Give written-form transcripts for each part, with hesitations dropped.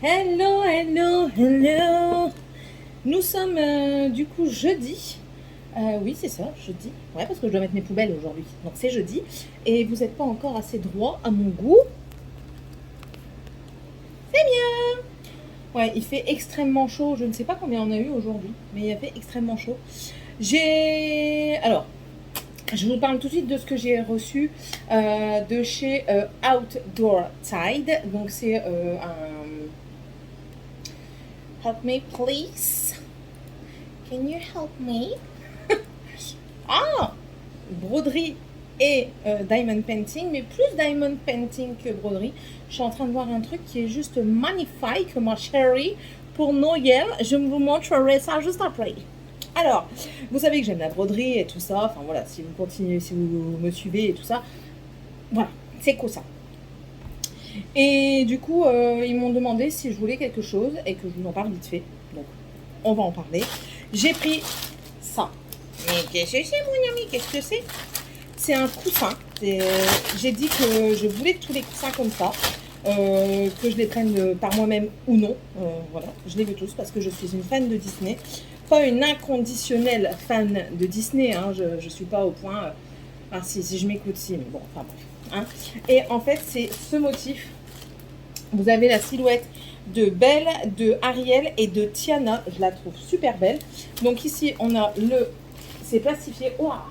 Hello, hello, hello. Nous sommes du coup jeudi. Oui, c'est ça, jeudi. Ouais, parce que je dois mettre mes poubelles aujourd'hui. Donc c'est jeudi. Et vous n'êtes pas encore assez droit à mon goût. C'est mieux. Ouais, il fait extrêmement chaud. Je ne sais pas combien on a eu aujourd'hui, mais il a fait extrêmement chaud. Alors, je vous parle tout de suite de ce que j'ai reçu de chez Outdoor Tide. Donc c'est un... Help me please. Can you help me? Ah, broderie et diamond painting, mais plus diamond painting que broderie. Je suis en train de voir un truc qui est juste magnifique, ma chérie, pour Noël. Je vous montrerai ça juste après. Alors, vous savez que j'aime la broderie et tout ça. Enfin voilà, si vous continuez, si vous me suivez et tout ça, voilà, c'est cool ça. Et du coup, ils m'ont demandé si je voulais quelque chose et que je vous en parle vite fait. Donc, on va en parler. J'ai pris ça. Mais qu'est-ce que c'est, mon ami? Qu'est-ce que c'est? C'est un coussin. J'ai dit que je voulais tous les coussins comme ça. Que je les prenne par moi-même ou non. Voilà, je les veux tous parce que je suis une fan de Disney. Pas une inconditionnelle fan de Disney. Hein. Je ne suis pas au point... ah si je m'écoute, si, mais bon, enfin bref. Hein. Et en fait, c'est ce motif. Vous avez la silhouette de Belle, de Ariel et de Tiana. Je la trouve super belle. Donc ici, on a le... C'est plastifié. Ouah.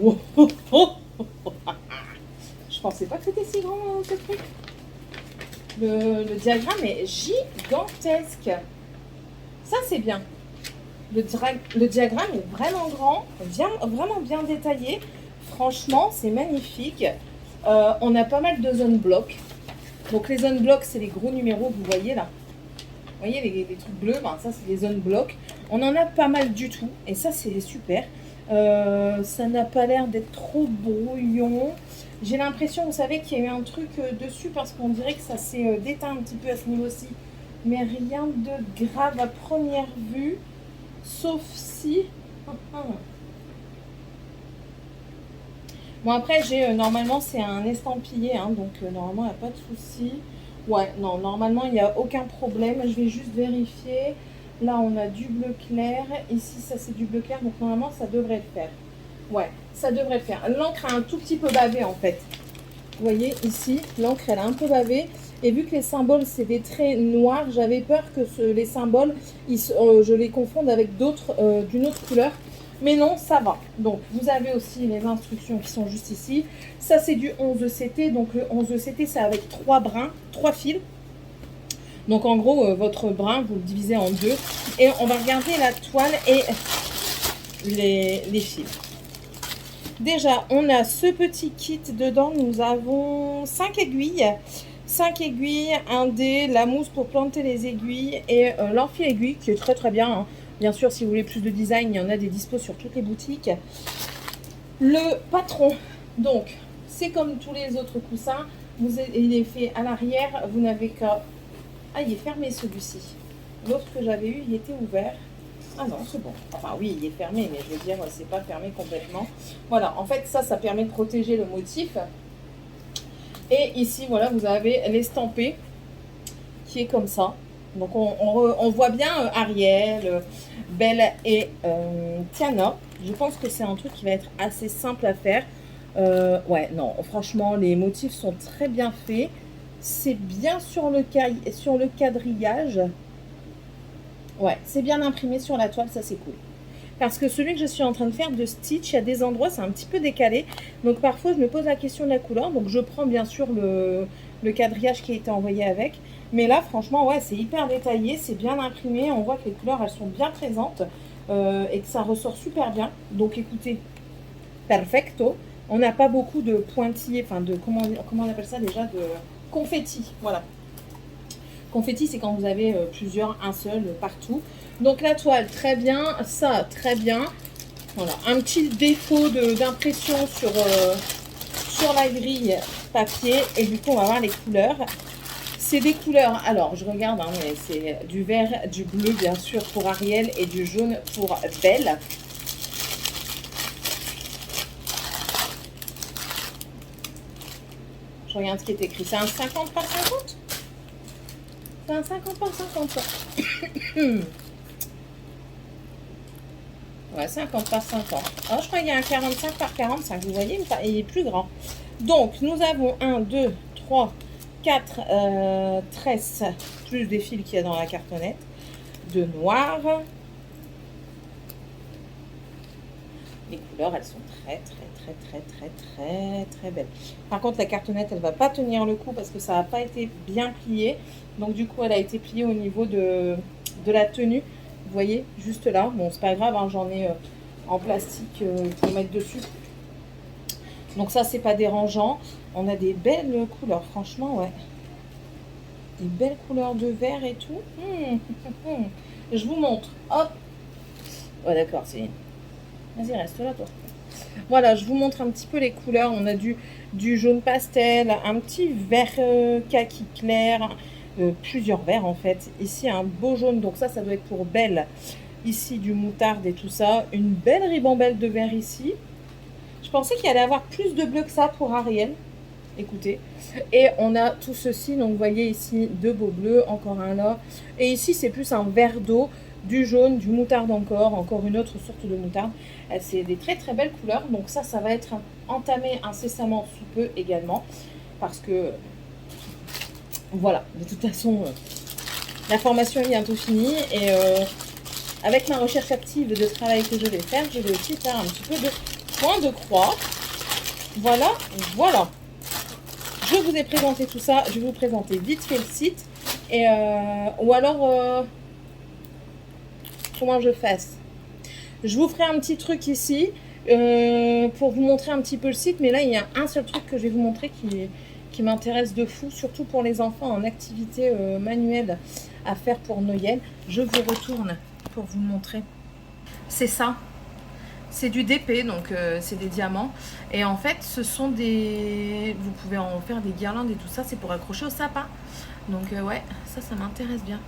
Oh, oh, oh, oh. Je pensais pas que c'était si grand ce truc. Le diagramme est gigantesque. Ça, c'est bien. Le diagramme est vraiment grand, vraiment bien détaillé. Franchement, c'est magnifique. On a pas mal de zones blocs. Donc les zones blocs, c'est les gros numéros que vous voyez là. Vous voyez les trucs bleus, ben, ça c'est les zones blocs. On en a pas mal du tout et ça c'est super. Ça n'a pas l'air d'être trop brouillon. J'ai l'impression, vous savez, qu'il y a eu un truc dessus parce qu'on dirait que ça s'est déteint un petit peu à ce niveau-ci. Mais rien de grave à première vue, sauf si... Bon après, normalement c'est un estampillé, hein, donc normalement il n'y a pas de souci. Ouais, non, normalement il n'y a aucun problème. Je vais juste vérifier. Là on a du bleu clair. Ici ça c'est du bleu clair, donc normalement ça devrait le faire. Ouais, ça devrait le faire. L'encre a un tout petit peu bavé en fait. Vous voyez ici, l'encre elle a un peu bavé. Et vu que les symboles c'est des traits noirs, j'avais peur que les symboles, je les confonde avec d'autres d'une autre couleur. Mais non, ça va. Donc, vous avez aussi les instructions qui sont juste ici. Ça, c'est du 11CT. Donc, le 11CT, c'est avec 3 brins, 3 fils. Donc, en gros, votre brin, vous le divisez en 2. Et on va regarder la toile et les fils. Déjà, on a ce petit kit dedans. Nous avons 5 aiguilles. 5 aiguilles, un dé, la mousse pour planter les aiguilles et l'enfile-aiguille qui est très très bien. Hein. Bien sûr, si vous voulez plus de design, il y en a des dispos sur toutes les boutiques. Le patron, donc, c'est comme tous les autres coussins. Il est fait à l'arrière. Vous n'avez qu'à... Ah, il est fermé celui-ci. L'autre que j'avais eu, il était ouvert. Ah non, c'est bon. Enfin oui, il est fermé, mais je veux dire, c'est pas fermé complètement. Voilà, en fait, ça permet de protéger le motif. Et ici, voilà, vous avez l'estampé qui est comme ça. Donc, on voit bien Ariel, Belle et Tiana. Je pense que c'est un truc qui va être assez simple à faire. Ouais, non, franchement, les motifs sont très bien faits. C'est bien sur le quadrillage. Ouais, c'est bien imprimé sur la toile, ça c'est cool. Parce que celui que je suis en train de faire de Stitch, il y a des endroits, c'est un petit peu décalé. Donc parfois, je me pose la question de la couleur. Donc je prends bien sûr le quadrillage qui a été envoyé avec. Mais là, franchement, ouais, c'est hyper détaillé, c'est bien imprimé. On voit que les couleurs, elles sont bien présentes et que ça ressort super bien. Donc écoutez, perfecto. On n'a pas beaucoup de pointillés, enfin de, comment on appelle ça déjà, de confetti, voilà. Confetti, c'est quand vous avez un seul partout. Donc la toile, très bien. Ça, très bien. Voilà, un petit défaut d'impression sur la grille papier. Et du coup, on va voir les couleurs. C'est des couleurs, alors je regarde, hein, mais c'est du vert, du bleu bien sûr pour Ariel et du jaune pour Belle. Je regarde ce qui est écrit. C'est un 50 par 50 ? un 50 par 50. Ouais, 50 par 50. Ah, je crois qu'il y a un 45 par 45. Vous voyez, il est plus grand. Donc, nous avons 1, 2, 3, 4 tresses, plus des fils qu'il y a dans la cartonnette, de noir. Les couleurs, elles sont très belles. Par contre, la cartonnette, elle va pas tenir le coup parce que ça n'a pas été bien plié. Donc, du coup, elle a été pliée au niveau de la tenue. Vous voyez, juste là. Bon, c'est pas grave, hein, j'en ai en plastique pour mettre dessus. Donc ça, c'est pas dérangeant. On a des belles couleurs, franchement, ouais. Des belles couleurs de vert et tout. Je vous montre. Hop. Ouais, d'accord, c'est... Vas-y, reste là, toi. Voilà, je vous montre un petit peu les couleurs. On a du jaune pastel, un petit vert kaki clair, plusieurs verts en fait. Ici, un beau jaune, donc ça doit être pour Belle. Ici, du moutarde et tout ça. Une belle ribambelle de vert ici. Je pensais qu'il allait avoir plus de bleu que ça pour Ariel. Écoutez. Et on a tout ceci. Donc, vous voyez ici, deux beaux bleus. Encore un là. Et ici, c'est plus un vert d'eau. Du jaune, du moutarde encore une autre sorte de moutarde. C'est des très belles couleurs. Donc ça va être entamé incessamment sous peu également. Parce que, voilà, de toute façon, la formation est bientôt finie. Et avec ma recherche active de travail que je vais faire, je vais aussi faire un petit peu de point de croix. Voilà. Je vous ai présenté tout ça. Je vais vous présenter vite fait le site. Et, ou alors... comment je fasse. Je vous ferai un petit truc ici pour vous montrer un petit peu le site. Mais là, il y a un seul truc que je vais vous montrer qui m'intéresse de fou. Surtout pour les enfants en activité manuelle à faire pour Noël. Je vous retourne pour vous montrer. C'est ça. C'est du DP, donc c'est des diamants. Et en fait, ce sont des... Vous pouvez en faire des guirlandes et tout ça. C'est pour accrocher au sapin. Donc ouais, ça m'intéresse bien.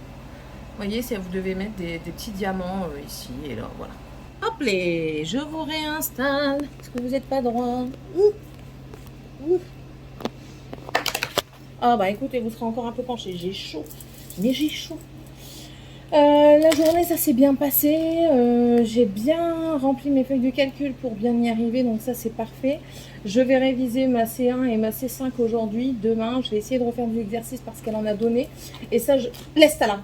Vous voyez, vous devez mettre des petits diamants ici et là, voilà. Hop là, je vous réinstalle. Est-ce que vous n'êtes pas droit? Ouh. Ah bah écoutez, vous serez encore un peu penché. J'ai chaud. Mais j'ai chaud. La journée, ça s'est bien passé. J'ai bien rempli mes feuilles de calcul pour bien y arriver. Donc ça, c'est parfait. Je vais réviser ma C1 et ma C5 aujourd'hui. Demain, je vais essayer de refaire des exercices parce qu'elle en a donné. Et ça, laisse ça là.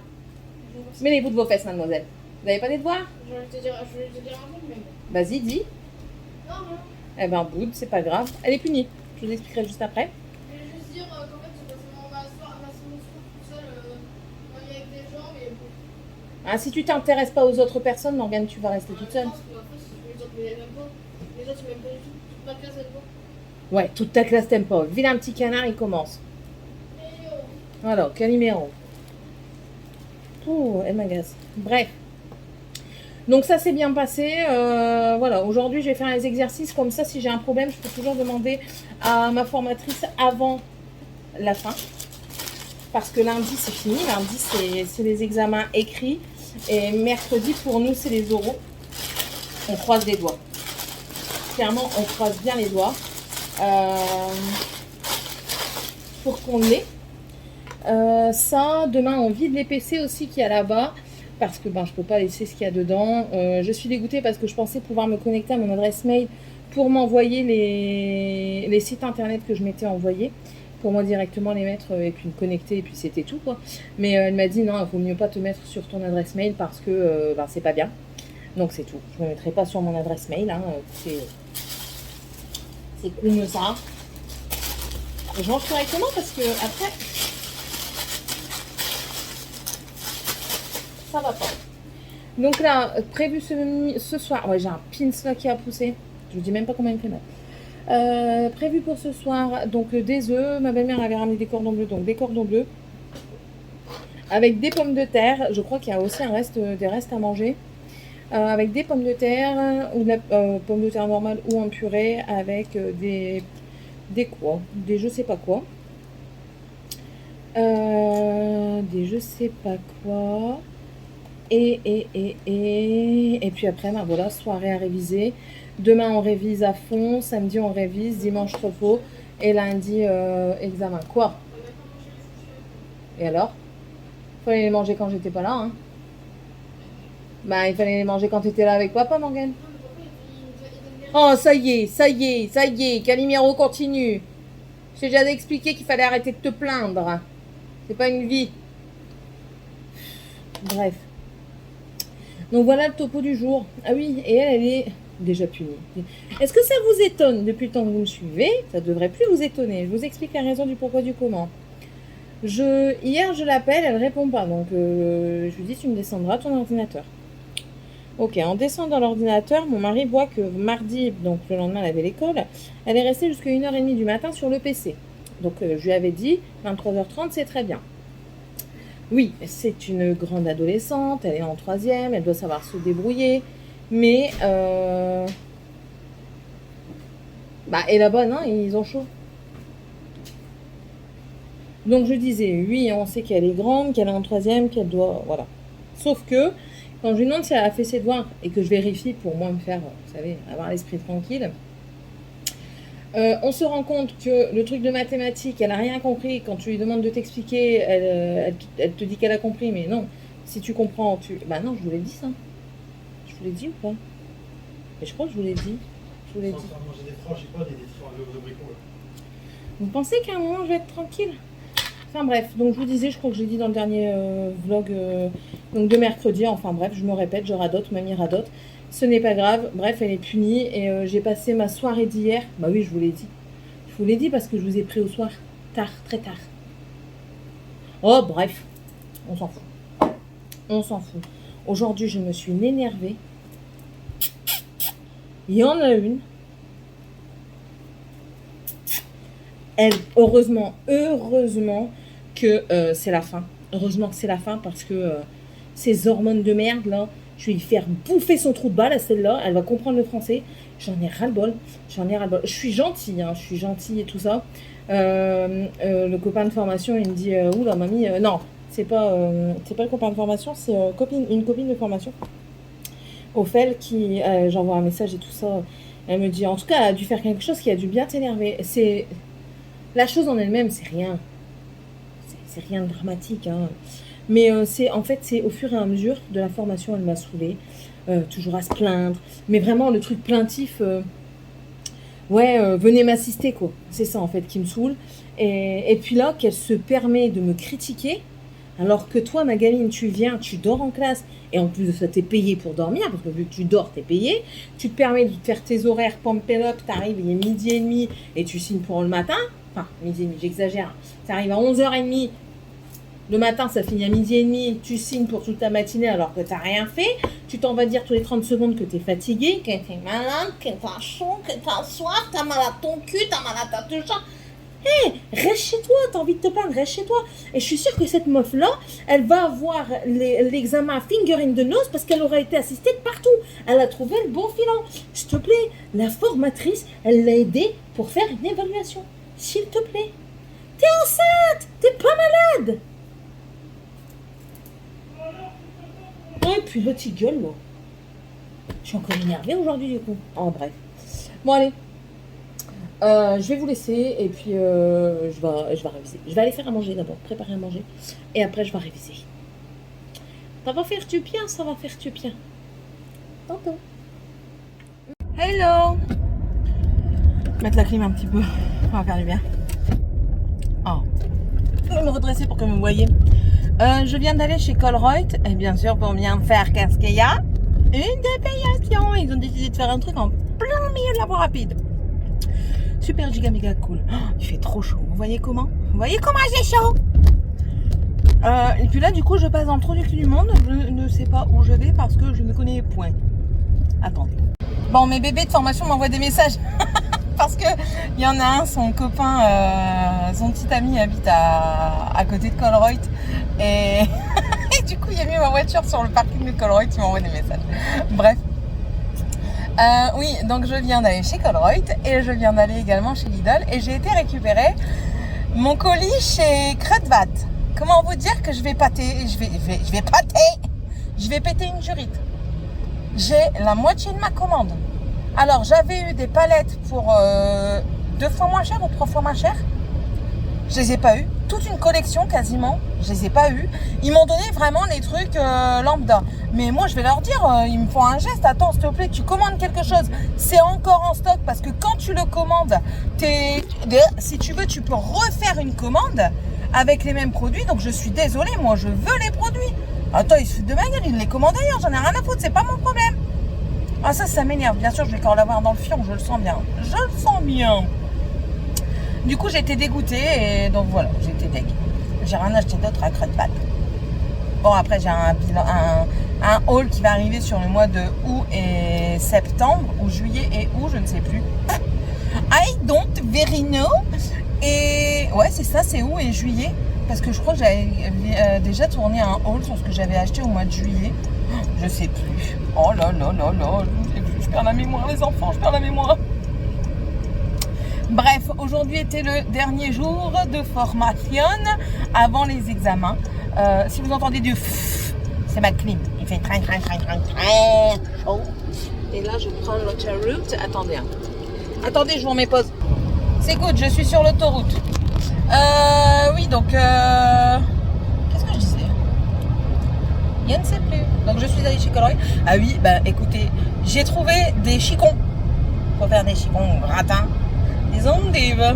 Mêlez-vous de vos fesses, mademoiselle. Vous n'avez pas des devoirs? Je vais te dire un truc, mais bon. Vas-y, dis. Non. Eh ben, boude, c'est pas grave. Elle est punie. Je vous expliquerai juste après. Je vais juste dire qu'en fait, c'est parce qu'on va se tout seul, avec des gens, mais bon. Ah, si tu t'intéresses pas aux autres personnes, Morgane, tu vas rester toute seule. Je pense que après, les autres, ils m'aiment pas. Les autres, ils m'aiment pas du tout. Toute ma classe, elle pas. Ouais, toute ta classe t'aime pas. Vilain petit canard, il commence. Alors, quel numéro? Oh, elle m'agace. Bref. Donc ça s'est bien passé. Voilà, aujourd'hui, je vais faire les exercices. Comme ça, si j'ai un problème, je peux toujours demander à ma formatrice avant la fin. Parce que lundi, c'est fini. Lundi, c'est les examens écrits. Et mercredi, pour nous, c'est les oraux. On croise les doigts. Clairement, on croise bien les doigts. Pour qu'on l'ait. Ça, demain, on vide les PC aussi qu'il y a là-bas. Parce que je peux pas laisser ce qu'il y a dedans. Je suis dégoûtée parce que je pensais pouvoir me connecter à mon adresse mail pour m'envoyer les sites internet que je m'étais envoyés. Pour moi directement les mettre et puis me connecter et puis c'était tout quoi. Mais elle m'a dit non, il vaut mieux pas te mettre sur ton adresse mail parce que c'est pas bien. Donc c'est tout. Je me mettrai pas sur mon adresse mail. Hein. C'est comme ça. Je mange correctement parce que après ça va pas. Donc là, prévu ce soir. Ouais, j'ai un pins là qui a poussé. Je vous dis même pas combien il fait mal. Prévu pour ce soir, donc des œufs. Ma belle-mère avait ramené des cordons bleus, donc des cordons bleus. Avec des pommes de terre. Je crois qu'il y a aussi des restes à manger. Avec des pommes de terre, ou de la pommes de terre normale ou en purée, avec des quoi? Des je sais pas quoi. Des je sais pas quoi. Et puis après, voilà, soirée à réviser. Demain, on révise à fond. Samedi, on révise. Dimanche, repos. Et lundi, examen. Quoi? Et alors? fallait les manger quand j'étais pas là, hein. Bah, il fallait les manger quand t'étais là avec papa, Morgane. Non, mais papa, il donne Oh, ça y est, ça y est, ça y est, Calimero continue. Je t'ai déjà expliqué qu'il fallait arrêter de te plaindre. C'est pas une vie. Bref. Donc voilà le topo du jour. Ah oui, et elle est déjà punie. Est-ce que ça vous étonne depuis le temps que vous me suivez? Ça devrait plus vous étonner. Je vous explique la raison du pourquoi du comment. Hier, je l'appelle, elle répond pas. Donc, je lui dis, tu me descendras ton ordinateur. Ok, en descendant l'ordinateur, mon mari voit que mardi, donc le lendemain, elle avait l'école, elle est restée jusqu'à 1h30 du matin sur le PC. Donc, je lui avais dit, 23h30, c'est très bien. Oui, c'est une grande adolescente, elle est en 3e, elle doit savoir se débrouiller, mais... Bah, et la bonne, hein, ils ont chaud. Donc je disais, oui, on sait qu'elle est grande, qu'elle est en 3e, qu'elle doit... Voilà. Sauf que, quand je lui demande si elle a fait ses devoirs, et que je vérifie pour moi me faire, vous savez, avoir l'esprit tranquille, on se rend compte que le truc de mathématiques, elle n'a rien compris. Quand tu lui demandes de t'expliquer, elle te dit qu'elle a compris, mais non. Si tu comprends, tu... Bah non, je vous l'ai dit ça. Je vous l'ai dit ou pas? Mais je crois que je vous l'ai dit. Je vous l'ai dit. Manger des frangipane et des abricots, là. Vous pensez qu'à un moment, je vais être tranquille? Enfin bref, donc je vous disais, je crois que je l'ai dit dans le dernier vlog donc de mercredi. Enfin bref, je me répète, je radote, mamie radote. Ce n'est pas grave. Bref, elle est punie et j'ai passé ma soirée d'hier. Bah oui, je vous l'ai dit. Je vous l'ai dit parce que je vous ai pris au soir. Tard, très tard. Oh bref, on s'en fout. On s'en fout. Aujourd'hui, je me suis énervée. Il y en a une. Elle, heureusement que c'est la fin. Heureusement que c'est la fin parce que ces hormones de merde là, je vais lui faire bouffer son trou de balle à celle-là. Elle va comprendre le français. J'en ai ras-le-bol. Je suis gentille, hein, je suis gentille et tout ça. Le copain de formation, il me dit oula mamie, non, c'est pas le copain de formation, c'est une copine de formation. Ophel qui j'envoie un message et tout ça. Elle me dit en tout cas, elle a dû faire quelque chose qui a dû bien t'énerver. C'est la chose en elle-même, c'est rien. C'est rien de dramatique, hein. Mais c'est au fur et à mesure de la formation, elle m'a saoulée. Toujours à se plaindre. Mais vraiment, le truc plaintif, venez m'assister, quoi. C'est ça, en fait, qui me saoule. Et puis là, qu'elle se permet de me critiquer, alors que toi, ma gamine, tu viens, tu dors en classe, et en plus de ça, t'es payé pour dormir, parce que vu que tu dors, t'es payé. Tu te permets de faire tes horaires pump up, t'arrives, il est 12h30, et tu signes pour le matin. Enfin, 12h30, j'exagère. Ça arrive à 11h30. Le matin, ça finit à 12h30. Tu signes pour toute ta matinée alors que tu n'as rien fait. Tu t'en vas dire tous les 30 secondes que tu es fatigué, que tu es malade, que tu as chaud, que tu as soif, tu as mal à ton cul, tu as mal à ta touche. Hé, reste chez toi, tu as envie de te plaindre, reste chez toi. Et je suis sûre que cette meuf-là, elle va avoir l'examen finger in the nose parce qu'elle aura été assistée de partout. Elle a trouvé le bon filon. S'il te plaît, la formatrice, elle l'a aidée pour faire une évaluation. S'il te plaît. T'es enceinte, t'es pas malade. Oh, et puis l'autre, il gueule, là. Je suis encore énervée aujourd'hui, du coup. Oh, bref. Bon, allez. Je vais vous laisser et puis je vais réviser. Je vais aller faire à manger d'abord, préparer à manger. Et après, je vais réviser. Ça va faire du bien, ça va faire du bien. Tantôt. Hello. Mettre la clim un petit peu. Ça va faire du bien. Oh. Je vais me redresser pour que vous me voyez. Je viens d'aller chez Colruyt. Et bien sûr, pour bien faire, qu'est-ce qu'il y a? Une dépaillation. Ils ont décidé de faire un truc en plein milieu de la voie rapide. Super giga méga cool. Oh, il fait trop chaud. Vous voyez comment? Vous voyez comment j'ai chaud? Et puis là, du coup, je passe dans le trou du cul du monde. Je ne sais pas où je vais parce que je ne connais point. Attendez. Bon, mes bébés de formation m'envoient des messages. Parce que il y en a un, son copain, son petit ami habite à côté de Colruyt. Et, et du coup, il a mis ma voiture sur le parking de Colruyt. Il m'envoie des messages. Bref. Oui, donc je viens d'aller chez Colruyt et je viens d'aller également chez Lidl et j'ai été récupérer mon colis chez Kruidvat. Comment vous dire que je vais pâter, je vais péter une jurite. J'ai la moitié de ma commande. Alors j'avais eu des palettes pour 2 fois moins cher ou 3 fois moins cher. je les ai pas eu. Toute une collection quasiment, je les ai pas eu. Ils m'ont donné vraiment les trucs lambda. Mais moi, je vais leur dire, ils me font un geste. Attends, s'il te plaît, tu commandes quelque chose, c'est encore en stock parce que quand tu le commandes, si tu veux, tu peux refaire une commande avec les mêmes produits. Donc, je suis désolée, moi, je veux les produits. Attends, ils se foutent de ma gueule, ils les commandent ailleurs. J'en ai rien à foutre, c'est pas mon problème. Ah, ça m'énerve. Bien sûr, je vais encore l'avoir dans le fion, je le sens bien. Je le sens bien. Du coup, j'ai été dégoûtée et donc voilà, j'ai été dégoûtée. J'ai rien acheté d'autre à creux de balle. Bon, après, j'ai un haul qui va arriver sur le mois de août et septembre, ou juillet et août, je ne sais plus. I don't very know. Et ouais, c'est ça, c'est août et juillet. Parce que je crois que j'avais déjà tourné un haul sur ce que j'avais acheté au mois de juillet. Je sais plus. Oh là là là là, je perds la mémoire, les enfants, je perds la mémoire. Bref, aujourd'hui était le dernier jour de formation avant les examens. Si vous entendez du c'est ma clim. Il fait très chaud. Et là, je prends l'autoroute. Attendez, attendez, je vous remets pause. C'est good, je suis sur l'autoroute. Oui, donc qu'est-ce que je disais? Je ne sais plus. Donc je suis allée chez Coloré. Ah oui, bah écoutez, j'ai trouvé des chicons. Pour faire des chicons gratins. Des endives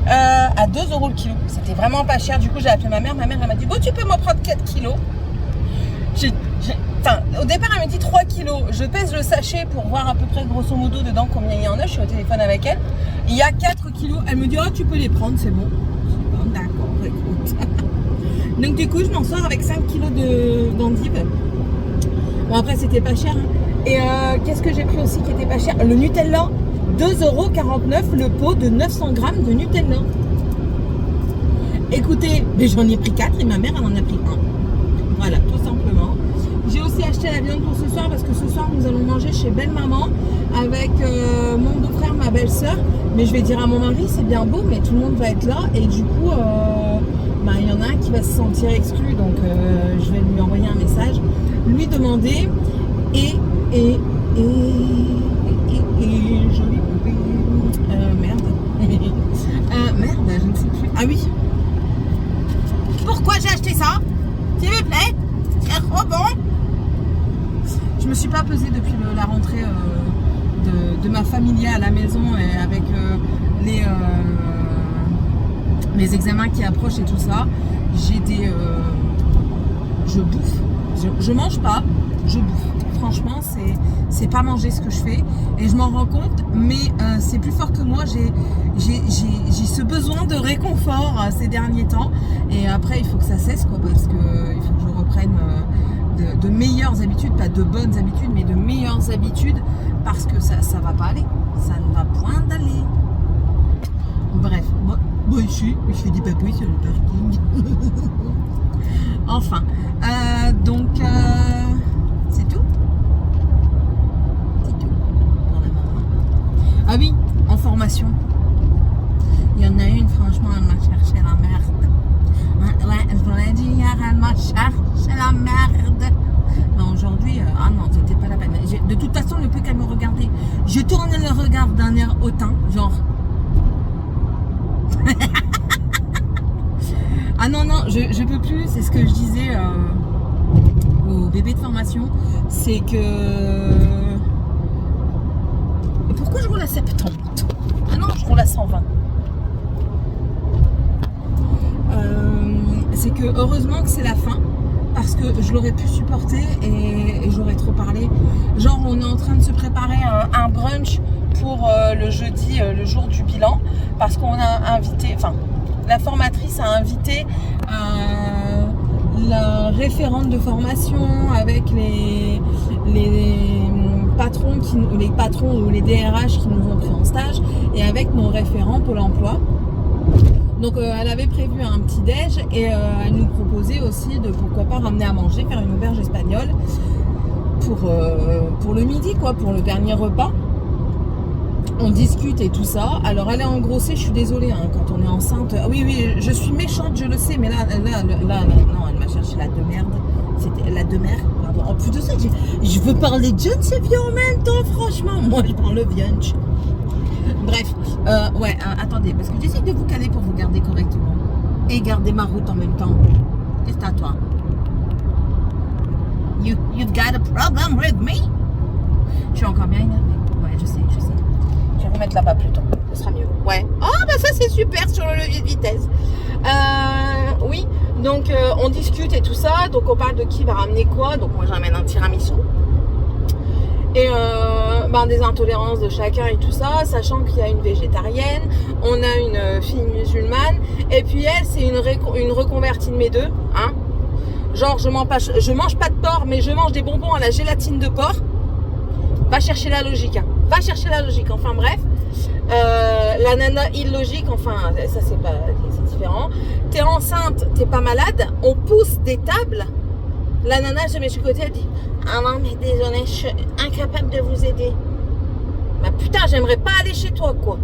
à 2 € le kilo. C'était vraiment pas cher. Du coup, j'ai appelé ma mère. Ma mère, elle m'a dit, bon, tu peux me prendre 4 kilos. Au départ, elle m'a dit 3 kilos. Je pèse le sachet pour voir à peu près, grosso modo, dedans combien il y en a. Je suis au téléphone avec elle. Il y a 4 kilos. Elle me dit, oh, tu peux les prendre, c'est bon. Bon, d'accord, écoute. Donc, du coup, je m'en sors avec 5 kilos d'endives. Bon, après, c'était pas cher. Et qu'est-ce que j'ai pris aussi qui était pas cher? Le Nutella. 2,49 € le pot de 900 grammes de Nutella. Écoutez, mais j'en ai pris 4 et ma mère elle en a pris 1. Voilà, tout simplement. J'ai aussi acheté la viande pour ce soir parce que ce soir nous allons manger chez Belle Maman avec mon beau-frère, ma belle-sœur. Mais je vais dire à mon mari, c'est bien beau, mais tout le monde va être là et du coup, il y en a un qui va se sentir exclu, donc je vais lui envoyer un message, lui demander et joli bébé. Merde. Merde, je ne sais plus. Ah oui. Pourquoi j'ai acheté ça? S'il vous plaît. C'est trop bon. Je me suis pas pesée depuis la rentrée de ma familia à la maison et avec les examens qui approchent et tout ça. J'ai des... je bouffe. Je mange pas, je bouffe. Franchement, c'est pas manger ce que je fais et je m'en rends compte, mais c'est plus fort que moi. J'ai ce besoin de réconfort ces derniers temps et après il faut que ça cesse quoi, parce que il faut que je reprenne de meilleures habitudes, pas de bonnes habitudes, mais de meilleures habitudes parce que ça va pas aller, ça ne va point d'aller. Bref, moi ici, je fais des papouilles sur le parking. Enfin, donc c'est tout. Ah oui, en formation. Il y en a une, franchement, elle m'a cherché la merde. Ouais, je vous l'ai dit hier, elle m'a cherché la merde. Mais aujourd'hui, ah non, c'était pas la peine. De toute façon, ne plus qu'elle me regarder. Je tourne le regard d'un air hautain, genre. Ah non, je peux plus, c'est ce que je disais au bébé de formation, c'est que... Pourquoi je roule à 70? Ah non, je roule à 120. C'est que heureusement que c'est la fin, parce que je l'aurais pu supporter et j'aurais trop parlé. Genre, on est en train de se préparer un brunch pour le jeudi, le jour du bilan, parce qu'on a invité... Enfin, la formatrice a invité la référente de formation avec les patrons ou les DRH qui nous ont pris en stage et avec nos référents Pôle emploi. Donc elle avait prévu un petit déj et elle nous proposait aussi de pourquoi pas ramener à manger, faire une auberge espagnole pour le midi quoi, pour le dernier repas. On discute et tout ça. Alors elle est engrossée, je suis désolée hein, quand on est enceinte. Oui, je suis méchante, je le sais, mais là non, elle m'a cherché la de merde. C'était la de merde. En plus de ça, je veux parler de John Sevier en même temps, franchement. Moi, je parle viande. Bref, attendez, parce que j'essaie de vous caler pour vous garder correctement. et garder ma route en même temps. Qu'est-ce que t'as, toi? You've got a problem with me? Je suis encore bien énervée. Ouais, je sais. Je vais remettre là-bas plutôt. Ce sera mieux. Ouais. Oh, bah ça, c'est super sur le levier de vitesse. Oui, donc on discute et tout ça. Donc on parle de qui va ramener quoi. Donc moi, j'amène un tiramisu. Et des intolérances de chacun et tout ça, sachant qu'il y a une végétarienne, on a une fille musulmane, et puis elle, c'est une reconvertie de mes deux, hein. Genre, je mange pas de porc, mais je mange des bonbons à la gélatine de porc. Va chercher la logique, hein. Va chercher la logique, enfin bref. La nana illogique, enfin, ça c'est différent. T'es enceinte, t'es pas malade, on pousse des tables. La nana, elle se met sur le côté, elle dit: ah non, mais désolé, je suis incapable de vous aider. Bah putain, j'aimerais pas aller chez toi, quoi.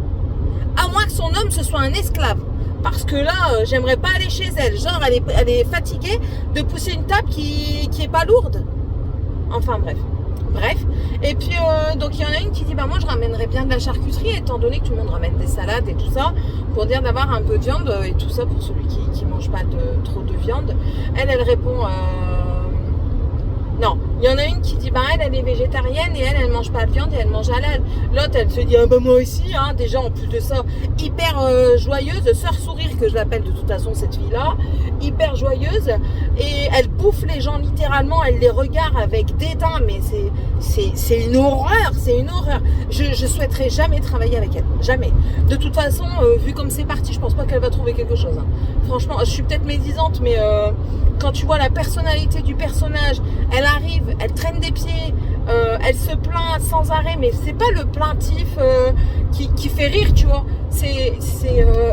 À moins que son homme, ce soit un esclave. Parce que là, j'aimerais pas aller chez elle. Genre, elle est fatiguée de pousser une table qui est pas lourde. Enfin, bref. Et puis, donc, il y en a une qui dit: bah moi, je ramènerais bien de la charcuterie, étant donné que tout le monde ramène des salades et tout ça, pour dire d'avoir un peu de viande et tout ça pour celui qui mange pas trop de viande. Elle répond... Non, il y en a une qui dit: bah elle est végétarienne et elle mange pas de viande et elle mange halal. L'autre, elle se dit: ah bah moi aussi, hein. Déjà en plus de ça, hyper joyeuse, sœur sourire que je l'appelle de toute façon cette fille-là, hyper joyeuse, et elle bouffe les gens littéralement, elle les regarde avec dédain, mais c'est une horreur, Je souhaiterais jamais travailler avec elle, jamais. De toute façon, vu comme c'est parti, je pense pas qu'elle va trouver quelque chose, hein. Franchement, je suis peut-être médisante, mais quand tu vois la personnalité du personnage, elle arrive, elle traîne des pieds, elle se plaint sans arrêt, mais c'est pas le plaintif qui fait rire, tu vois.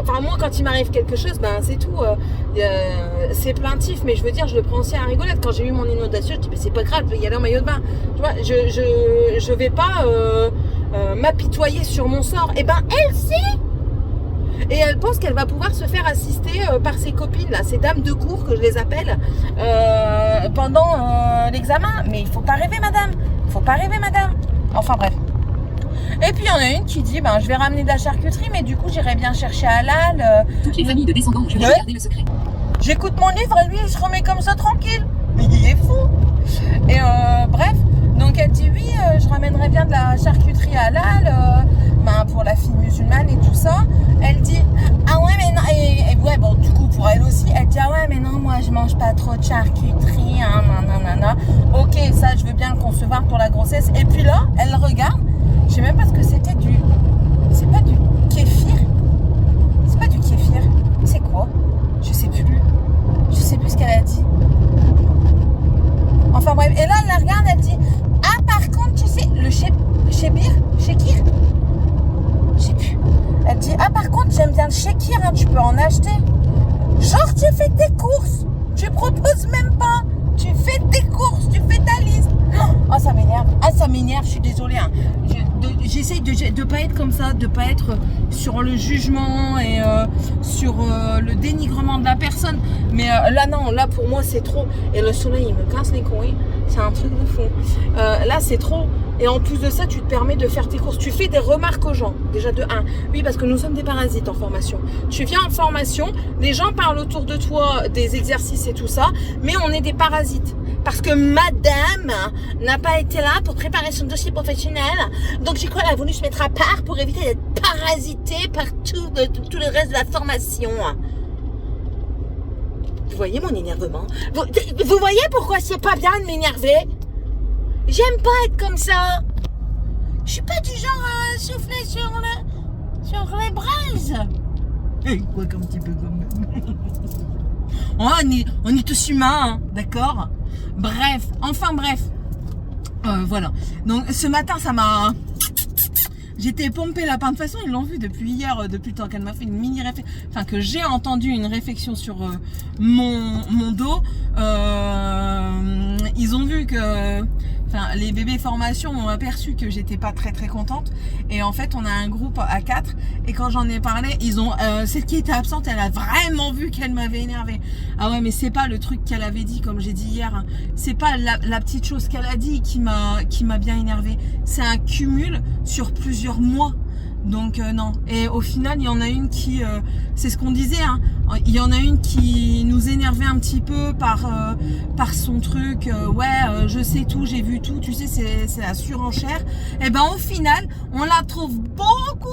Enfin, moi, quand il m'arrive quelque chose, ben c'est tout. C'est plaintif, mais je veux dire, je le prends aussi à rigolette. Quand j'ai eu mon inondation, je dis: mais c'est pas grave, je vais y aller en maillot de bain. Tu vois, je vais pas m'apitoyer sur mon sort. Et ben, elle sait. Et elle pense qu'elle va pouvoir se faire assister par ses copines, là, ces dames de cours que je les appelle, pendant l'examen. Mais il faut pas rêver, madame. Enfin bref. Et puis il y en a une qui dit: ben je vais ramener de la charcuterie, mais du coup j'irai bien chercher halal. Toutes les familles de descendants ont juré de garder le secret. J'écoute mon livre et lui il se remet comme ça tranquille. Mais il est fou. Et bref, donc elle dit: oui, je ramènerai bien de la charcuterie halal pour la fille musulmane et tout ça. Elle dit: ah ouais mais non, et ouais bon du coup pour elle aussi, elle dit: ah ouais mais non, moi je mange pas trop de charcuterie, hein, nanana. Ok, ça je veux bien le concevoir pour la grossesse. Et puis là, elle regarde, je sais même pas ce que c'était, c'est pas du kéfir. C'est pas du kéfir. C'est quoi? Je sais plus ce qu'elle a dit. Enfin bref, et là elle la regarde, elle dit: ah par contre tu sais, le shekir, je sais plus. Elle dit: ah par contre j'aime bien le shekir, hein, tu peux en acheter. Genre tu fais tes courses, tu proposes même pas, tu fais tes courses, tu fais ta liste. Oh ça m'énerve, je suis désolée, hein. J'essaye de pas être comme ça, de pas être sur le jugement et sur le dénigrement de la personne. Mais là non, là pour moi c'est trop. Et le soleil il me casse les couilles, c'est un truc de fou. Là c'est trop. Et en plus de ça, tu te permets de faire tes courses. Tu fais des remarques aux gens. Déjà de 1. Oui, parce que nous sommes des parasites en formation. Tu viens en formation, les gens parlent autour de toi des exercices et tout ça, mais on est des parasites. Parce que madame n'a pas été là pour préparer son dossier professionnel. Donc j'ai quoi, elle a voulu se mettre à part pour éviter d'être parasitée par tout le reste de la formation. Vous voyez mon énervement? Vous voyez pourquoi c'est pas bien de m'énerver? J'aime pas être comme ça. Je suis pas du genre à souffler sur les braises. Quoi qu'un petit peu comme... on est tous humains, hein, d'accord? Bref, voilà. Donc ce matin, ça m'a... J'étais pompée lapin. De toute façon, ils l'ont vu depuis hier, depuis le temps qu'elle m'a fait une mini réflexion, enfin que j'ai entendu une réflexion sur mon dos. Ils ont vu que, enfin, les bébés formation ont aperçu que j'étais pas très contente. Et en fait, on a un groupe à 4. Et quand j'en ai parlé, celle qui était absente, elle a vraiment vu qu'elle m'avait énervée. Ah ouais, mais c'est pas le truc qu'elle avait dit, comme j'ai dit hier. Hein. C'est pas la petite chose qu'elle a dit qui m'a bien énervée. C'est un cumul sur plusieurs mois. Donc non. Et au final, il y en a une qui, c'est ce qu'on disait, hein, il y en a une qui nous énervait un petit peu par son truc. Ouais, je sais tout, j'ai vu tout. Tu sais, c'est la surenchère. Et ben au final, on la trouve beaucoup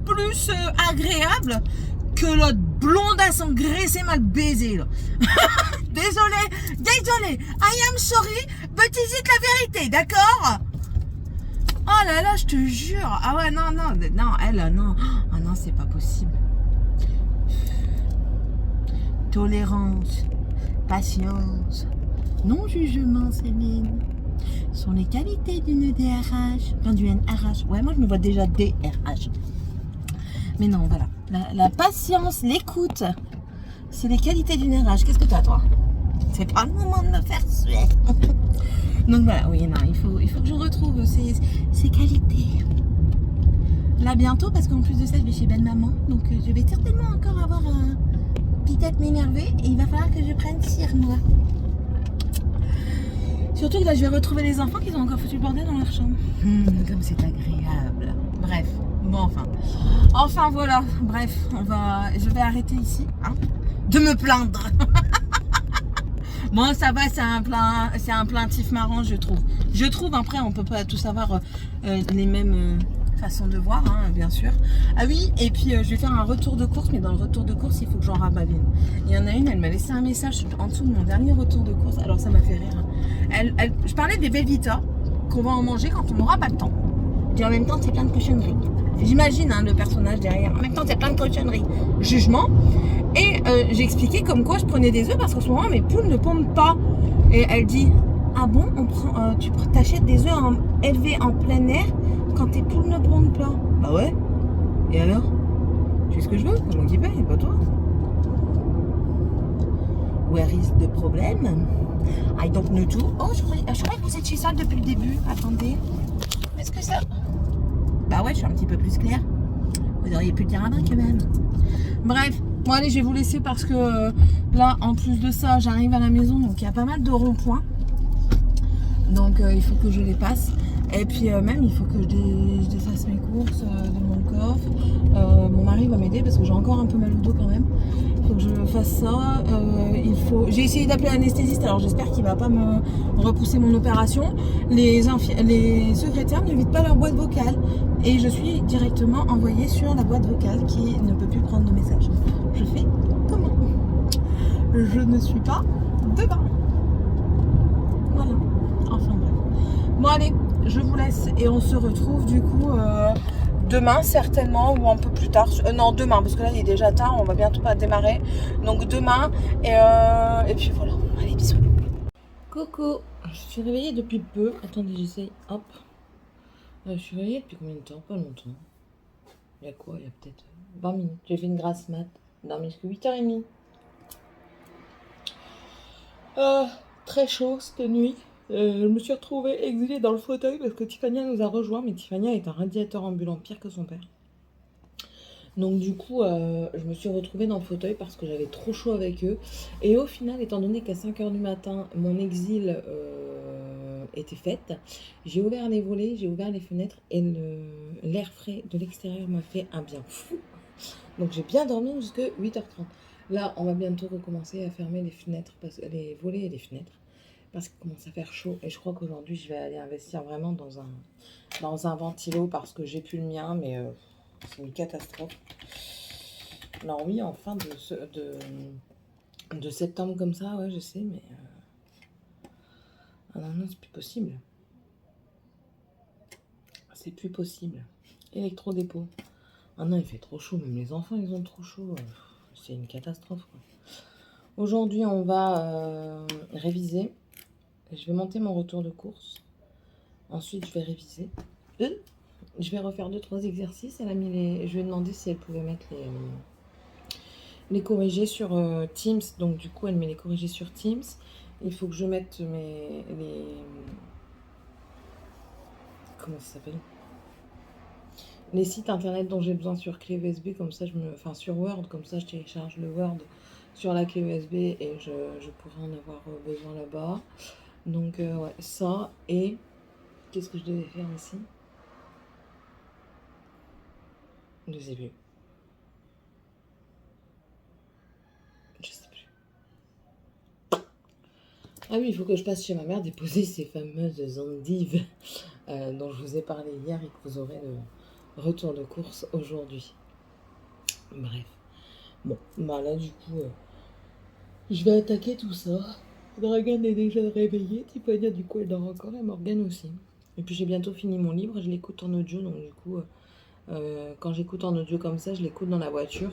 plus agréable que l'autre blondasse engraissée mal baisée là. désolé. I am sorry, but is it la vérité, d'accord? Oh là là, je te jure. Ah ouais, non, elle, non. Ah non, c'est pas possible. Tolérance, patience, non-jugement, Céline, sont les qualités d'une DRH, enfin d'une RH. Ouais, moi je me vois déjà DRH. Mais non, voilà. La patience, l'écoute, c'est les qualités d'une RH. Qu'est-ce que t'as, toi? C'est pas le moment de me faire suer. Donc voilà, oui, non, il faut que je retrouve ces qualités. Là bientôt, parce qu'en plus de ça, je vais chez belle maman. Donc je vais certainement encore avoir peut-être m'énerver. Et il va falloir que je prenne cire noire. Surtout que là, je vais retrouver les enfants qui ont encore foutu le bordel dans leur chambre. Comme c'est agréable. Bref, bon, enfin voilà. Bref, je vais arrêter ici, hein, de me plaindre. Bon, ça va, c'est un plaintif marrant, je trouve. Après, on peut pas tous avoir les mêmes façons de voir, hein, bien sûr. Ah oui, et puis je vais faire un retour de course, mais dans le retour de course, il faut que j'en rabave une. Il y en a une, elle m'a laissé un message en dessous de mon dernier retour de course, alors ça m'a fait rire. Je parlais des Belvita, qu'on va en manger quand on n'aura pas le temps. Et en même temps, c'est plein de cochonneries. J'imagine hein, le personnage derrière. En même temps, c'est plein de cochonneries. Jugement. Et j'ai expliqué comme quoi je prenais des œufs parce qu'en ce moment mes poules ne pondent pas. Et elle dit ah bon, tu t'achètes des œufs élevés en plein air quand tes poules ne pondent pas? Bah ouais. Et alors? Tu fais ce que je veux, c'est moi qui paye, pas toi. Where is the problem? I don't know too. Oh, je croyais que vous étiez ça depuis le début. Attendez. Est-ce que ça... Bah ouais, je suis un petit peu plus claire. Vous auriez pu le dire avant quand même. Bref. Bon allez, je vais vous laisser parce que là, en plus de ça, j'arrive à la maison, donc il y a pas mal de ronds-points. Donc il faut que je les passe. Et puis même, il faut que je défasse mes courses de mon coffre. Mon mari va m'aider parce que j'ai encore un peu mal au dos quand même. Il faut que je fasse ça. J'ai essayé d'appeler l'anesthésiste, alors j'espère qu'il va pas me repousser mon opération. Les secrétaires ne vident pas leur boîte vocale. Et je suis directement envoyée sur la boîte vocale qui ne peut plus prendre de messages. Je fais comment? Je ne suis pas dedans. Voilà. Enfin bref. Bon allez, je vous laisse et on se retrouve du coup demain certainement ou un peu plus tard. Non, demain parce que là il est déjà tard, on va bientôt pas démarrer. Donc demain et puis voilà. Allez, bisous. Coucou. Je suis réveillée depuis peu. Attendez, j'essaye. Hop. Je suis réveillée depuis combien de temps? Pas longtemps. Il y a quoi? Il y a peut-être 20 minutes. J'ai fait une grasse mat. Dormi jusqu'à 8h30. Très chaud cette nuit. Je me suis retrouvée exilée dans le fauteuil parce que Tiffania nous a rejoints. Mais Tiffania est un radiateur ambulant pire que son père. Donc du coup, je me suis retrouvée dans le fauteuil parce que j'avais trop chaud avec eux. Et au final, étant donné qu'à 5h du matin, mon exil était faite, j'ai ouvert les volets, j'ai ouvert les fenêtres et l'air frais de l'extérieur m'a fait un bien fou. Donc j'ai bien dormi jusqu'à 8h30. Là, on va bientôt recommencer à fermer les fenêtres, les volets et les fenêtres, parce qu'il commence à faire chaud. Et je crois qu'aujourd'hui, je vais aller investir vraiment dans un ventilo parce que j'ai plus le mien, mais c'est une catastrophe. Alors oui, en fin de septembre comme ça, ouais, je sais, mais... Ah non, c'est plus possible. C'est plus possible. Électrodépôt. Ah non, il fait trop chaud, même les enfants, ils ont trop chaud. C'est une catastrophe, quoi. Aujourd'hui, on va réviser. Je vais monter mon retour de course. Ensuite, je vais réviser. Je vais refaire 2-3 exercices. Elle a mis je lui ai demandé si elle pouvait mettre les corrigés sur Teams. Donc, du coup, elle met les corrigés sur Teams. Il faut que je mette comment ça s'appelle? Les sites internet dont j'ai besoin sur clé USB, comme ça sur Word, comme ça je télécharge le Word sur la clé USB et je pourrais en avoir besoin là-bas. Donc ouais, ça et qu'est-ce que je devais faire ici? Je sais plus. Je sais plus. Ah oui, il faut que je passe chez ma mère déposer ces fameuses endives dont je vous ai parlé hier et que vous aurez le retour de course aujourd'hui. Bref. Bon, bah là du coup, je vais attaquer tout ça. Dragan est déjà réveillée, Tiffany du coup elle dort encore et Morgane aussi. Et puis j'ai bientôt fini mon livre, je l'écoute en audio, donc du coup, quand j'écoute en audio comme ça, je l'écoute dans la voiture.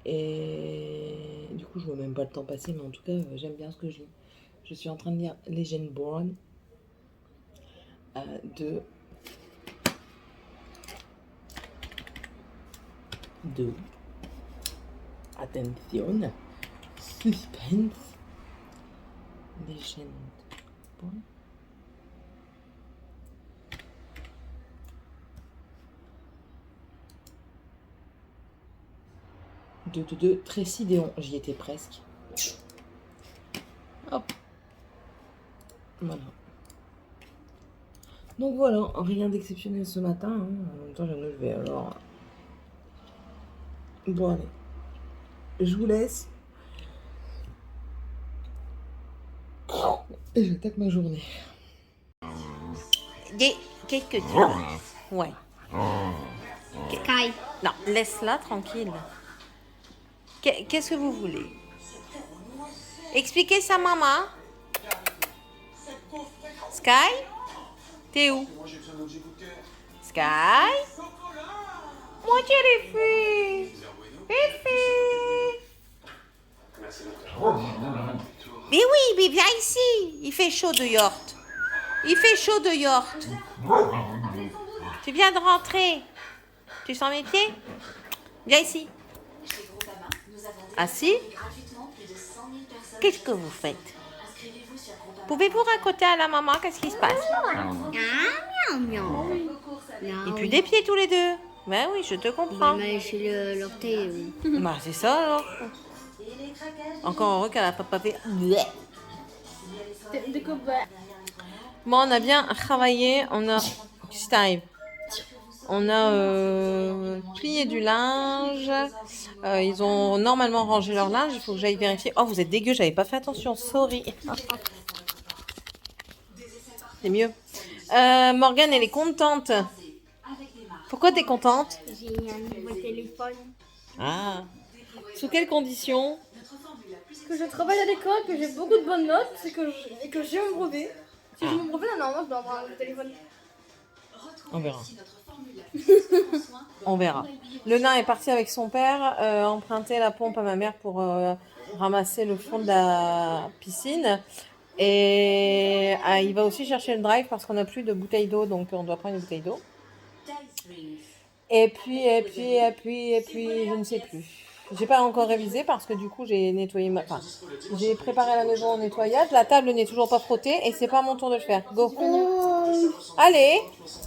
Et du coup, je vois même pas le temps passer, mais en tout cas, j'aime bien ce que je lis. Je suis en train de lire Legendborn de attention, suspense, Legendborn. De Tracy Déon, j'y étais presque. Hop. Voilà. Donc voilà, rien d'exceptionnel ce matin. Hein. En même temps, je me lever alors. Bon, allez. Je vous laisse. Et j'attaque ma journée. Qu'est-ce que tu... Ouais. Sky. Non, laisse-la tranquille. Qu'est-ce que vous voulez? Expliquez ça, maman. Sky? T'es où? Sky? Moi, tu les filles. Mais oui, mais viens ici. Il fait chaud de York. Il fait chaud de York. Tu viens de rentrer. Tu sens mes pieds? Viens ici. Assis? Qu'est-ce que vous faites? Pouvez-vous raconter à la maman qu'est-ce qui se passe? Et puis des pieds tous les deux. Ben oui, je te comprends. C'est l'orteil. Bah c'est ça alors. Encore heureux qu'elle n'a pas fait. Bon, on a bien travaillé. On a. Qu'est-ce qui t'arrive? On a plié du linge. Ils ont normalement rangé leur linge. Il faut que j'aille vérifier. Oh, vous êtes dégueu, j'avais pas fait attention. Sorry. C'est mieux. Morgane, elle est contente. Pourquoi t'es contente? J'ai un nouveau téléphone. Ah. Sous quelles conditions? Que je travaille à l'école, que j'ai beaucoup de bonnes notes et que j'ai mon brevet. Si j'ai mon brevet, là, normalement, je dois avoir un téléphone. On verra. On verra. Le nain est parti avec son père emprunter la pompe à ma mère pour ramasser le fond de la piscine. Et il va aussi chercher le drive parce qu'on n'a plus de bouteille d'eau, donc on doit prendre une bouteille d'eau. Et puis, je ne sais plus. J'ai pas encore révisé parce que du coup j'ai nettoyé j'ai préparé la maison au nettoyage. La table n'est toujours pas frottée et c'est pas mon tour de le faire. Go. Allez.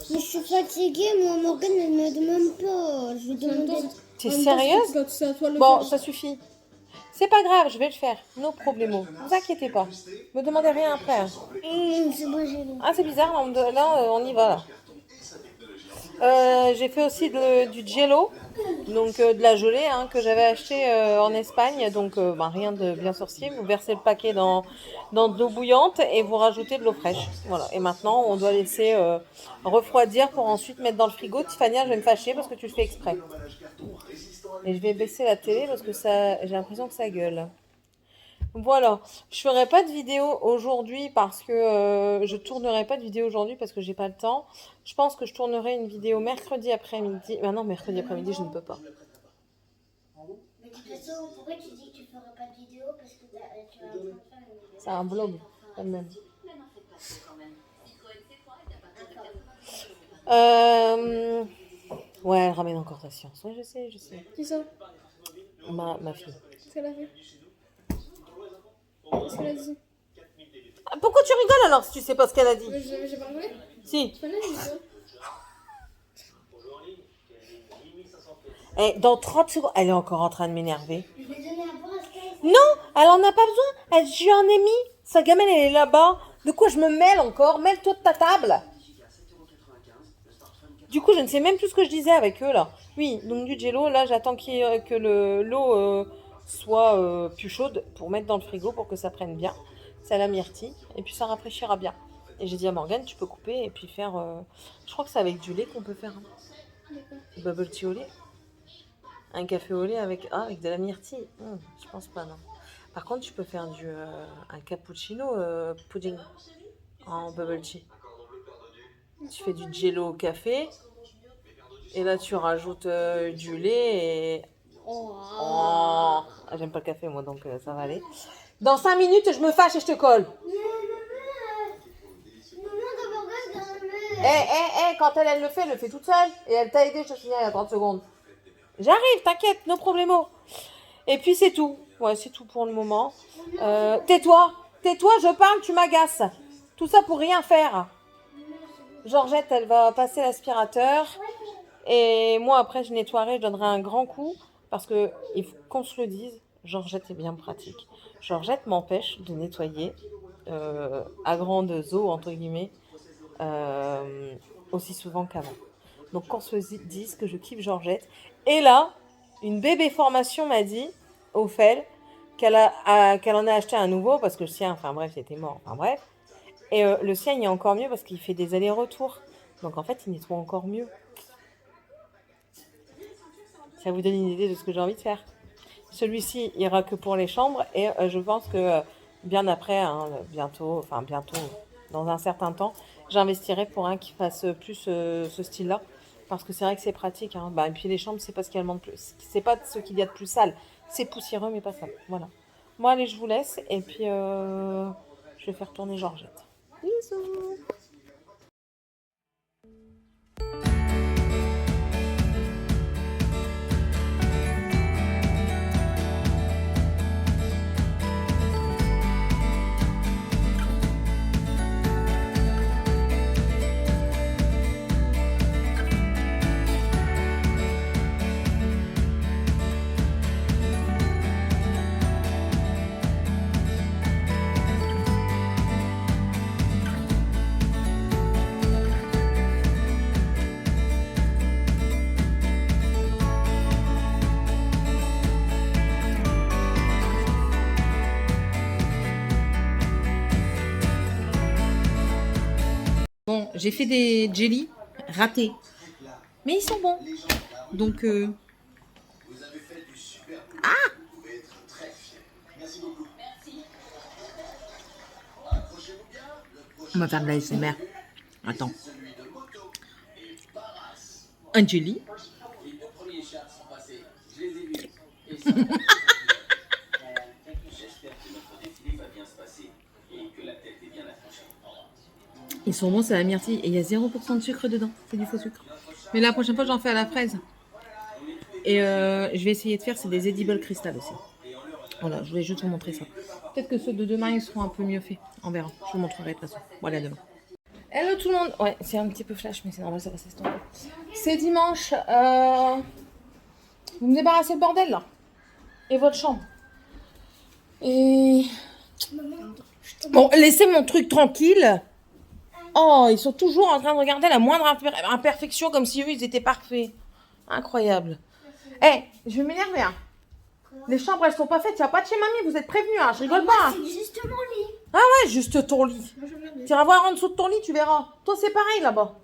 Mais je suis fatiguée, moi, Morgane, elle me demande pas. Je vais demander. T'es sérieuse? Bon, ça suffit. C'est pas grave, je vais le faire. No problemo. Ne vous inquiétez pas. Me demandez rien après. Hein. C'est bon, j'ai lu. Ah, c'est bizarre, là, on y va là. J'ai fait aussi du jello, donc de la gelée que j'avais acheté en Espagne, donc rien de bien sorcier. Vous versez le paquet dans de l'eau bouillante et vous rajoutez de l'eau fraîche. Voilà. Et maintenant, on doit laisser refroidir pour ensuite mettre dans le frigo. Tiffany, je vais me fâcher parce que tu le fais exprès. Et je vais baisser la télé parce que j'ai l'impression que ça gueule. Voilà, je ferai pas de vidéo aujourd'hui parce que je tournerai pas de vidéo aujourd'hui parce que j'ai pas le temps. Je pense que je tournerai une vidéo mercredi après-midi. Ah non, mercredi après-midi, je ne peux pas. Mais de toute façon, pourquoi tu dis que tu feras pas de vidéo? Parce que tu vas en train de faire une vidéo. C'est un vlog, quand même. Ouais, elle ramène encore ta science. Ouais, je sais. Qui ça? Ma fille. Qu'est-ce qu'elle a fait? Qu'est-ce qu'elle a dit? Ah, pourquoi tu rigoles alors si tu sais pas ce qu'elle a dit? J'ai pas rigolé? Si. Tu connais, j'ai dit ça. Et dans 30 secondes, elle est encore en train de m'énerver. Je vais donner à boire à Sky. Non, elle en a pas besoin. Je lui en ai mis. Sa gamelle, elle est là-bas. De quoi je me mêle encore? Mêle-toi de ta table. Du coup, je ne sais même plus ce que je disais avec eux là. Oui, donc du jello. Là, j'attends que l'eau soit plus chaude pour mettre dans le frigo pour que ça prenne bien. C'est à la myrtille. Et puis ça rafraîchira bien. Et j'ai dit à Morgane, tu peux couper et puis faire... je crois que c'est avec du lait qu'on peut faire un bubble tea au lait. Un café au lait avec de la myrtille. Je pense pas, non. Par contre, tu peux faire un cappuccino pudding en bubble tea. Tu fais du jello au café. Et là, tu rajoutes du lait et... Oh, j'aime pas le café, moi, donc ça va aller. Dans 5 minutes, je me fâche et je te colle. Quand elle le fait toute seule. Et elle t'a aidé, je te signale, il y a 30 secondes. J'arrive, t'inquiète, no problemo. Et puis c'est tout. Ouais, c'est tout pour le moment. Tais-toi, je parle, tu m'agaces. Tout ça pour rien faire. Georgette, elle va passer l'aspirateur. Et moi, après, je nettoierai, je donnerai un grand coup. Parce que, il faut qu'on se le dise, Georgette est bien pratique. Georgette m'empêche de nettoyer à grande eau, entre guillemets, aussi souvent qu'avant. Donc, qu'on se dise que je kiffe Georgette. Et là, une bébé formation m'a dit, au FEL, qu'elle en a acheté un nouveau parce que le sien, enfin bref, il était mort. Enfin bref. Et le sien, il est encore mieux parce qu'il fait des allers-retours. Donc, en fait, il nettoie encore mieux. Ça vous donne une idée de ce que j'ai envie de faire. Celui-ci ira que pour les chambres et je pense que bien après, bientôt, dans un certain temps, j'investirai pour un qui fasse plus ce style-là. Parce que c'est vrai que c'est pratique. Et puis les chambres, c'est pas ce qu'il y a de plus. C'est pas ce qu'il y a de plus sale. C'est poussiéreux, mais pas sale. Voilà. Moi, allez, je vous laisse. Et puis, je vais faire tourner Georgette. Bisous. Bon, j'ai fait des jellies ratés, mais ils sont bons. Donc, on va faire de la SMR. Attends. Un jelly. Ils sont bons, c'est la myrtille. Et il y a 0% de sucre dedans. C'est du faux sucre. Mais la prochaine fois, j'en fais à la fraise. Et je vais essayer de faire, c'est des edible crystal aussi. Voilà, je voulais juste vous montrer ça. Peut-être que ceux de demain, ils seront un peu mieux faits. On verra. Je vous montrerai de toute façon. Voilà, demain. Hello tout le monde. Ouais, c'est un petit peu flash, mais c'est normal, ça va s'estomper. C'est dimanche. Vous me débarrassez le bordel, là. Et votre chambre. Et... Bon, laissez mon truc tranquille. Oh, ils sont toujours en train de regarder la moindre imperfection comme si eux, ils étaient parfaits. Incroyable. Je vais m'énerver. Les chambres, elles sont pas faites. Il n'y a pas de chez mamie. Vous êtes prévenus. Je rigole pas. C'est juste mon lit. Ah ouais, juste ton lit. Tu iras voir en dessous de ton lit, tu verras. Toi, c'est pareil là-bas.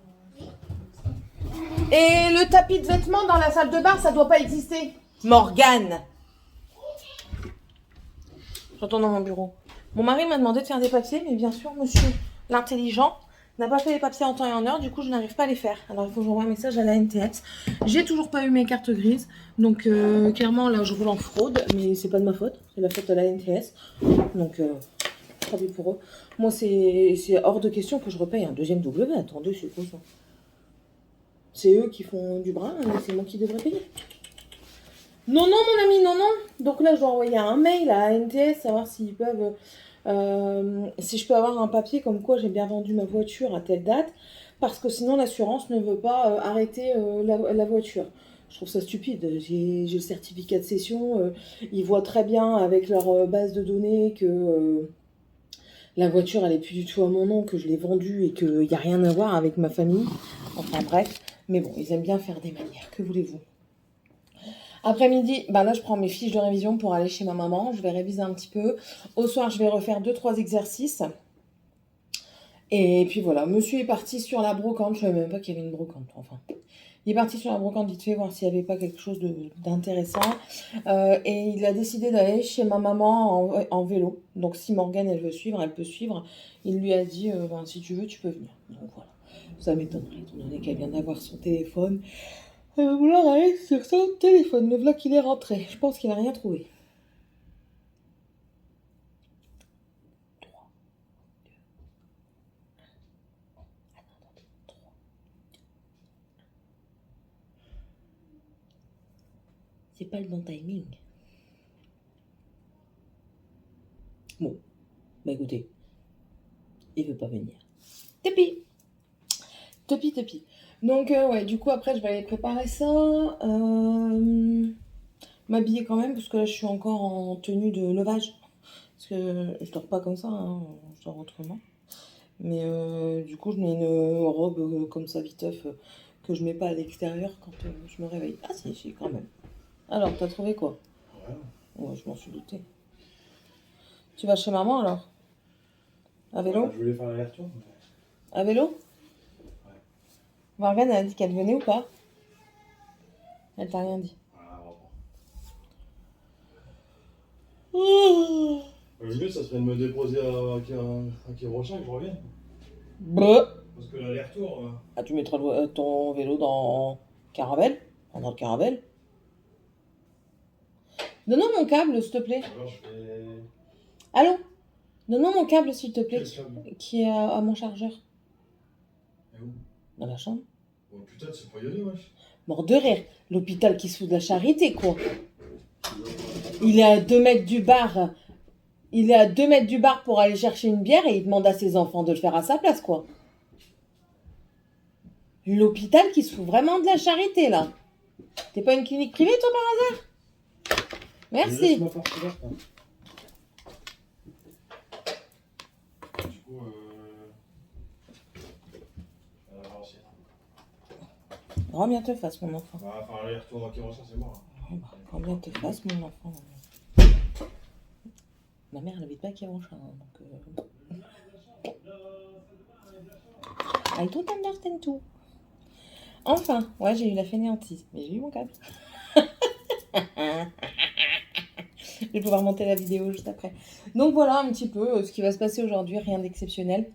Et le tapis de vêtements dans la salle de bain, ça doit pas exister. Morgane. Je retourne dans mon bureau. Mon mari m'a demandé de faire des papiers, mais bien sûr, monsieur l'intelligent n'a pas fait les papiers en temps et en heure, du coup je n'arrive pas à les faire. Alors il faut que j'envoie un message à la NTS. J'ai toujours pas eu mes cartes grises, donc clairement là je roule en fraude, mais c'est pas de ma faute, c'est la faute de la NTS. Donc très bien pour eux. Moi c'est hors de question que je repaye un deuxième W, attendez c'est quoi ça? C'est eux qui font du bras, mais c'est moi qui devrais payer. Non, non mon ami, non, non. Donc là je dois envoyer un mail à la NTS, savoir s'ils peuvent... si je peux avoir un papier comme quoi j'ai bien vendu ma voiture à telle date, parce que sinon l'assurance ne veut pas arrêter la voiture. Je trouve ça stupide. J'ai le certificat de cession, ils voient très bien avec leur base de données que la voiture elle est plus du tout à mon nom, que je l'ai vendue et qu'il n'y a rien à voir avec ma famille. Enfin bref, mais bon, ils aiment bien faire des manières, que voulez-vous? Après-midi, bah là, je prends mes fiches de révision pour aller chez ma maman. Je vais réviser un petit peu. Au soir, je vais refaire 2-3 exercices. Et puis voilà, monsieur est parti sur la brocante. Je ne savais même pas qu'il y avait une brocante. Enfin, il est parti sur la brocante vite fait, voir s'il n'y avait pas quelque chose d'intéressant. Et il a décidé d'aller chez ma maman en vélo. Donc si Morgane, elle veut suivre, elle peut suivre. Il lui a dit, ben, si tu veux, tu peux venir. Donc voilà, ça m'étonnerait, étant donné qu'elle vient d'avoir son téléphone. Elle va vouloir aller sur son téléphone. Le voilà qu'il est rentré. Je pense qu'il n'a rien trouvé. C'est pas le bon timing. Bon, bah écoutez, il veut pas venir. Topi. Topi. Donc ouais, du coup après je vais aller préparer ça. M'habiller quand même parce que là je suis encore en tenue de levage. Parce que je dors pas comme ça, hein, je dors autrement. Mais du coup je mets une robe comme ça viteuf que je mets pas à l'extérieur quand je me réveille. Ah si, quand même. Alors, t'as trouvé quoi? Ouais, je m'en suis douté. Tu vas chez maman alors? À vélo? Ouais, je voulais faire l'aller-retour. À vélo? Ouais. Morgane, elle a dit qu'elle venait ou pas? Elle t'a rien dit. Ah, Oh. le mieux, ça serait de me déposer à Quirocha que je revienne. Bah. Parce que l'aller-retour. Ah, tu mettras ton vélo dans Caravelle? Dans le Caravelle? Donne-moi mon câble, s'il te plaît. Alors je fais. Allô? Donne-moi mon câble, s'il te plaît, Quel câble? qui est à mon chargeur. Et où? Dans la chambre. Oh putain, tu sais pas y aller, wesh. Mort de rire. L'hôpital qui se fout de la charité, quoi. Il est à 2 mètres du bar. Il est à 2 mètres du bar pour aller chercher une bière et il demande à ses enfants de le faire à sa place, quoi. L'hôpital qui se fout vraiment de la charité, là. T'es pas une clinique privée, toi, par hasard? Merci. Laisse-moi faire ce là. Du coup, Grand bien te fasse, mon enfant. bah, faire l'aller-retour à Quirocha, c'est mort. Grand bien te fasse, mon enfant. Ma mère, elle habite pas à Quirocha, hein, donc... I don't understand tout. Enfin, ouais, j'ai eu la fainéantise, mais j'ai eu mon câble. Je vais pouvoir monter la vidéo juste après. Donc voilà un petit peu ce qui va se passer aujourd'hui, rien d'exceptionnel.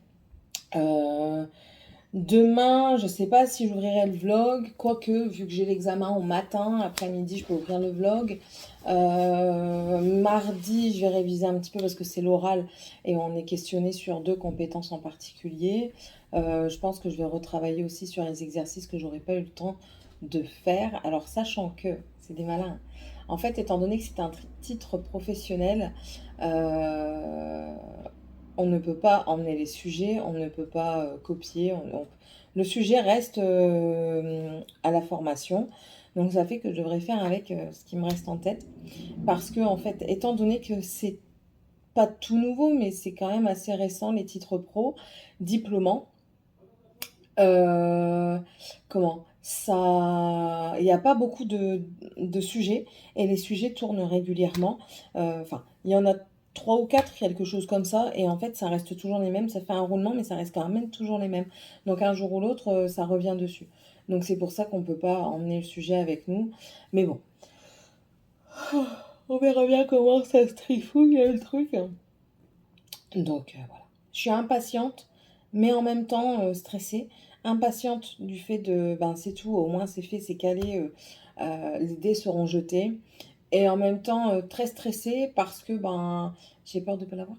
Demain, je sais pas si j'ouvrirai le vlog, quoique vu que j'ai l'examen au matin, après-midi je peux ouvrir le vlog. Mardi, je vais réviser un petit peu parce que c'est l'oral et on est questionné sur 2 compétences en particulier. Je pense que je vais retravailler aussi sur les exercices que j'aurais pas eu le temps de faire. Alors sachant que, c'est des malins, en fait étant donné que c'est un titre professionnel, on ne peut pas emmener les sujets, on ne peut pas copier. Le sujet reste à la formation. Donc ça fait que je devrais faire avec ce qui me reste en tête. Parce que en fait, étant donné que c'est pas tout nouveau, mais c'est quand même assez récent, les titres pro, diplômants. Comment ça, il n'y a pas beaucoup de sujets et les sujets tournent régulièrement. Enfin, il y en a 3 ou 4, quelque chose comme ça, et en fait, ça reste toujours les mêmes. Ça fait un roulement, mais ça reste quand même toujours les mêmes. Donc, un jour ou l'autre, ça revient dessus. Donc, c'est pour ça qu'on ne peut pas emmener le sujet avec nous. Mais bon, on verra bien comment ça se trifouille le truc. Donc, voilà. Je suis impatiente, mais en même temps stressée. Impatiente du fait de, ben c'est tout, au moins c'est fait, c'est calé, les dés seront jetés. Et en même temps très stressée parce que ben j'ai peur de ne pas l'avoir.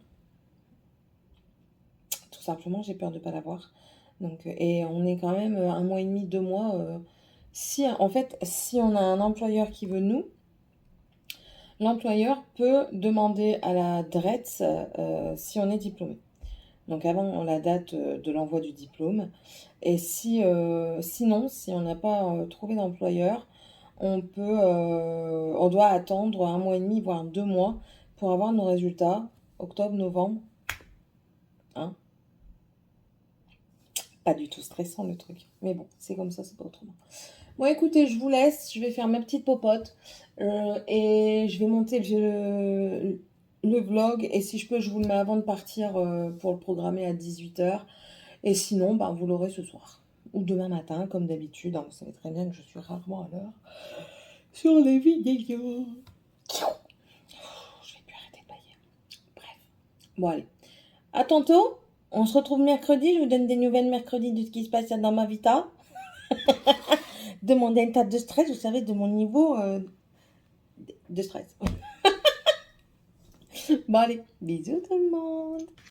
Tout simplement, j'ai peur de ne pas l'avoir. Donc, et on est quand même 1 mois et demi, 2 mois. Si, en fait, si on a un employeur qui veut nous, l'employeur peut demander à la DRETS si on est diplômé. Donc avant la date de l'envoi du diplôme. Et sinon, si on n'a pas trouvé d'employeur, on doit attendre 1 mois et demi, voire 2 mois pour avoir nos résultats. Octobre, novembre. Hein? Pas du tout stressant le truc. Mais bon, c'est comme ça, c'est pas autrement. Bon, écoutez, je vous laisse. Je vais faire ma petite popote. Et je vais monter le vlog. Et si je peux, je vous le mets avant de partir pour le programmer à 18h. Et sinon, ben, vous l'aurez ce soir. Ou demain matin, comme d'habitude. Hein. Vous savez très bien que je suis rarement à l'heure sur les vidéos. Je vais plus arrêter de bailler. Bref. Bon, allez. À tantôt. On se retrouve mercredi. Je vous donne des nouvelles mercredi de ce qui se passe dans ma vita. De mon état de stress, vous savez, de mon niveau de stress. Bon, allez. Bisous tout le monde.